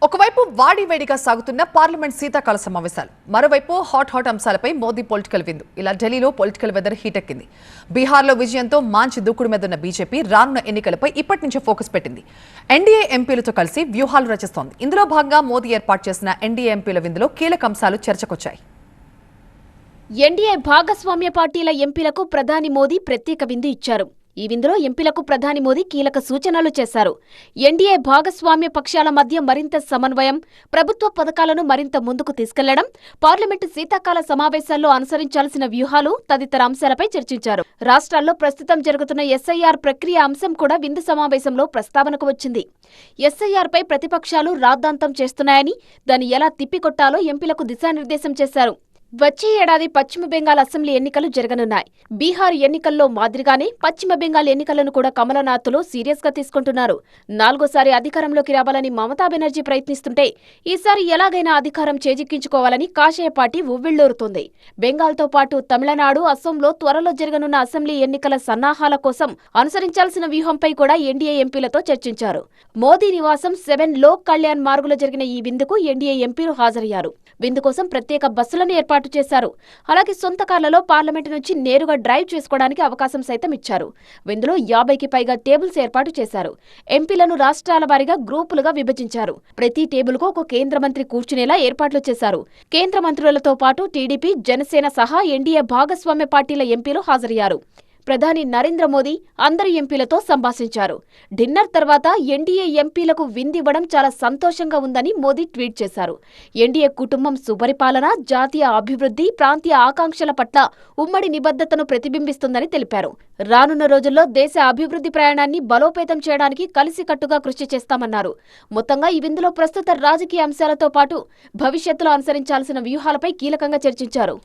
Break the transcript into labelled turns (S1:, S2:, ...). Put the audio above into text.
S1: ఒకవైపు వాడివేడిగా సాగుతున్న పార్లమెంట్ శీతాకాల సమావేశాలు, మరోవైపు హాట్ అంశాలపై మోదీ పొలిటికల్ విందు. ఇలా ఢిల్లీలో పొలిటికల్ వెదర్ హీటెక్కింది. బీహార్లో విజయంతో మాంచి దూకుడు మీదున్న బీజేపీ రానున్న ఎన్నికలపై ఇప్పటి నుంచే ఫోకస్ పెట్టింది. ఎన్డీఏ ఎంపీలతో కలిసి వ్యూహాలు రచిస్తోంది. ఇందులో భాగంగా మోదీ ఏర్పాటు చేసిన ఎన్డీఏ ఎంపీల విందులో కీలక అంశాలు చర్చకొచ్చాయి.
S2: ఎన్డీఏ భాగస్వామ్య పార్టీల ఎంపీలకు ప్రధాని మోదీ ప్రత్యేక విందు ఇచ్చారు. ఈ విందులో ఎంపీలకు ప్రధాని మోదీ కీలక సూచనలు చేశారు. ఎన్డీఏ భాగస్వామ్య పక్షాల మధ్య మరింత సమన్వయం, ప్రభుత్వ పథకాలను మరింత ముందుకు తీసుకెళ్లడం, పార్లమెంటు శీతాకాల సమావేశాల్లో అనుసరించాల్సిన వ్యూహాలు తదితర అంశాలపై చర్చించారు. రాష్ట్రాల్లో ప్రస్తుతం జరుగుతున్న ఎస్ఐఆర్ ప్రక్రియ అంశం కూడా విందు సమావేశంలో ప్రస్తావనకు వచ్చింది. ఎస్ఐఆర్పై ప్రతిపక్షాలు రాద్ధాంతం చేస్తున్నాయని, దాన్ని ఎలా తిప్పికొట్టాలో ఎంపీలకు దిశానిర్దేశం చేశారు. వచ్చే ఏడాది పశ్చిమ బెంగాల్ అసెంబ్లీ ఎన్నికలు జరగనున్నాయి. బీహార్ ఎన్నికల్లో మాదిరిగానే పశ్చిమ బెంగాల్ ఎన్నికలను కూడా కమలనాథ్లో సీరియస్ గా తీసుకుంటున్నారు. 4వ అధికారంలోకి రావాలని మమతా బెనర్జీ ప్రయత్నిస్తుంటే, ఈసారి ఎలాగైనా అధికారం చేజిక్కించుకోవాలని కాషాయ పార్టీ ఉవ్విళ్లూరుతోంది. బెంగాల్తో పాటు తమిళనాడు, అసోంలో త్వరలో జరగనున్న అసెంబ్లీ ఎన్నికల సన్నాహాల కోసం అనుసరించాల్సిన వ్యూహంపై కూడా ఎన్డీఏ ఎంపీలతో చర్చించారు. మోదీ నివాసం 7 లోక్ కళ్యాణ్ మార్గులో జరిగిన ఈ విందుకు ఎన్డీఏ ఎంపీలు హాజరయ్యారు. విందు కోసం ప్రత్యేక బస్సులను ఏర్పాటు చేశారు. అలాగే సొంత కార్లలో పార్లమెంటు నుంచి నేరుగా డ్రైవ్ చేసుకోవడానికి అవకాశం సైతం ఇచ్చారు. విందులో 50కి పైగా టేబుల్స్ ఏర్పాటు చేశారు. ఎంపీలను రాష్ట్రాల వారీగా గ్రూపులుగా విభజించారు. ప్రతి టేబుల్కు ఒక కేంద్ర మంత్రి కూర్చునేలా ఏర్పాట్లు చేశారు. కేంద్ర మంత్రులతో పాటు టీడీపీ, జనసేన సహా ఎన్డీఏ భాగస్వామ్య పార్టీల ఎంపీలు హాజరయ్యారు. ప్రధాని నరేంద్ర మోదీ అందరు ఎంపీలతో సంభాషించారు. డిన్నర్ తర్వాత ఎన్డీఏ ఎంపీలకు విందివ్వడం చాలా సంతోషంగా ఉందని మోదీ ట్వీట్ చేశారు. ఎన్డీఏ కుటుంబం సుపరిపాలన, జాతీయ అభివృద్ధి, ప్రాంతీయ ఆకాంక్షల పట్ల ఉమ్మడి నిబద్ధతను ప్రతిబింబిస్తుందని తెలిపారు. రానున్న రోజుల్లో దేశ అభివృద్ధి ప్రయాణాన్ని బలోపేతం చేయడానికి కలిసికట్టుగా కృషి చేస్తామన్నారు. మొత్తంగా ఈ విందులో ప్రస్తుత రాజకీయ అంశాలతో పాటు భవిష్యత్తులో అనుసరించాల్సిన వ్యూహాలపై కీలకంగా చర్చించారు.